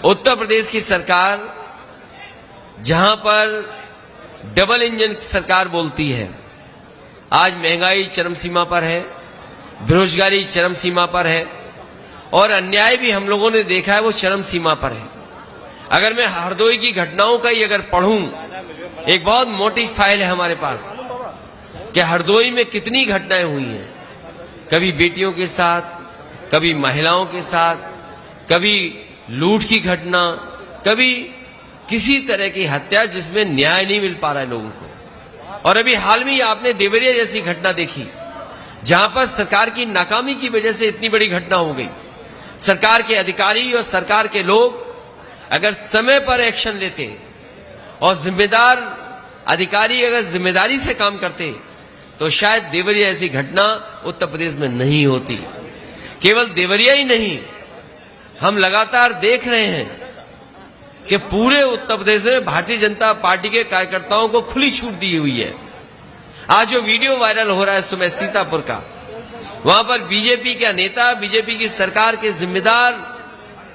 उत्तर प्रदेश की सरकार जहां पर डबल इंजन सरकार बोलती है, आज महंगाई चरम सीमा पर है, बेरोजगारी चरम सीमा पर है और अन्याय भी हम लोगों ने देखा है वो चरम सीमा पर है। अगर मैं हरदोई की घटनाओं का ही अगर पढ़ूं, एक बहुत मोटी फाइल है हमारे पास कि हरदोई में कितनी घटनाएं हुई हैं, कभी बेटियों के साथ, कभी महिलाओं के साथ, कभी लूट की घटना, कभी किसी तरह की हत्या जिसमें न्याय नहीं मिल पा रहा है लोगों को। और अभी हाल में ही आपने देवरिया जैसी घटना देखी जहां पर सरकार की नाकामी की वजह से इतनी बड़ी घटना हो गई। सरकार के अधिकारी और सरकार के लोग अगर समय पर एक्शन लेते और जिम्मेदार अधिकारी अगर जिम्मेदारी से काम करते तो शायद देवरिया ऐसी घटना उत्तर प्रदेश में नहीं होती। केवल देवरिया ही नहीं, हम लगातार देख रहे हैं कि पूरे उत्तर प्रदेश में भारतीय जनता पार्टी के कार्यकर्ताओं को खुली छूट दी हुई है। आज जो वीडियो वायरल हो रहा है सुबह सीतापुर का, वहां पर बीजेपी का नेता, बीजेपी की सरकार के जिम्मेदार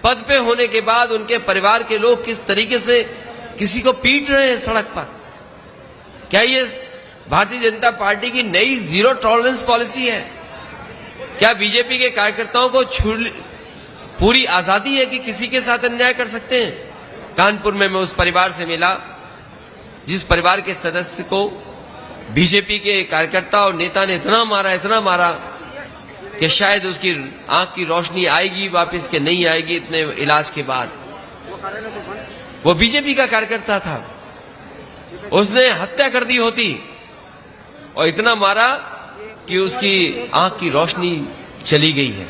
पद पे होने के बाद उनके परिवार के लोग किस तरीके से किसी को पीट रहे हैं सड़क पर। क्या ये भारतीय जनता पार्टी की नई जीरो टॉलरेंस पॉलिसी है? क्या बीजेपी के कार्यकर्ताओं को पूरी आजादी है कि किसी के साथ अन्याय कर सकते हैं? कानपुर में मैं उस परिवार से मिला जिस परिवार के सदस्य को बीजेपी के कार्यकर्ता और नेता ने इतना मारा कि शायद उसकी आंख की रोशनी आएगी वापस के नहीं आएगी इतने इलाज के बाद। वो बीजेपी का कार्यकर्ता था, उसने हत्या कर दी होती और इतना मारा कि उसकी आंख की रोशनी चली गई है।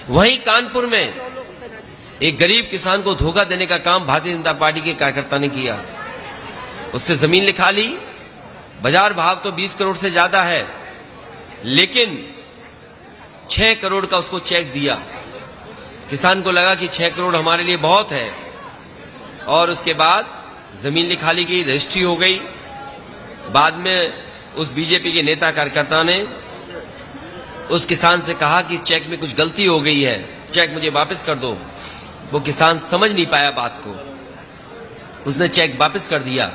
वहीं कानपुर में एक गरीब किसान को धोखा देने का काम भारतीय जनता पार्टी के कार्यकर्ता ने किया। उससे जमीन लिखा ली, बाजार भाव तो 20 करोड़ से ज्यादा है, लेकिन 6 करोड़ का उसको चेक दिया। किसान को लगा कि 6 करोड़ हमारे लिए बहुत है और उसके बाद जमीन लिखा ली गई, रजिस्ट्री हो गई। बाद में उस बीजेपी के नेता कार्यकर्ता ने उस किसान से कहा कि चेक में कुछ गलती हो गई है, चेक मुझे वापस कर दो। वो किसान समझ नहीं पाया बात को, उसने चेक वापस कर दिया।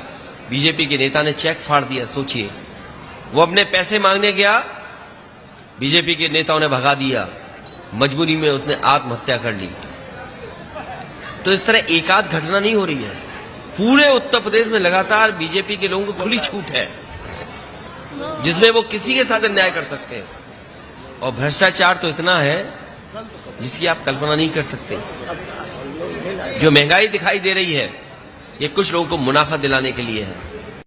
बीजेपी के नेता ने चेक फाड़ दिया। सोचिए, वो अपने पैसे मांगने गया, बीजेपी के नेताओं ने भगा दिया, मजबूरी में उसने आत्महत्या कर ली। तो इस तरह एक आध घटना नहीं हो रही है, पूरे उत्तर प्रदेश में लगातार बीजेपी के लोगों को खुली छूट है जिसमें वो किसी के साथ अन्याय कर सकते हैं। और भ्रष्टाचार तो इतना है जिसकी आप कल्पना नहीं कर सकते। जो महंगाई दिखाई दे रही है ये कुछ लोगों को मुनाफा दिलाने के लिए है।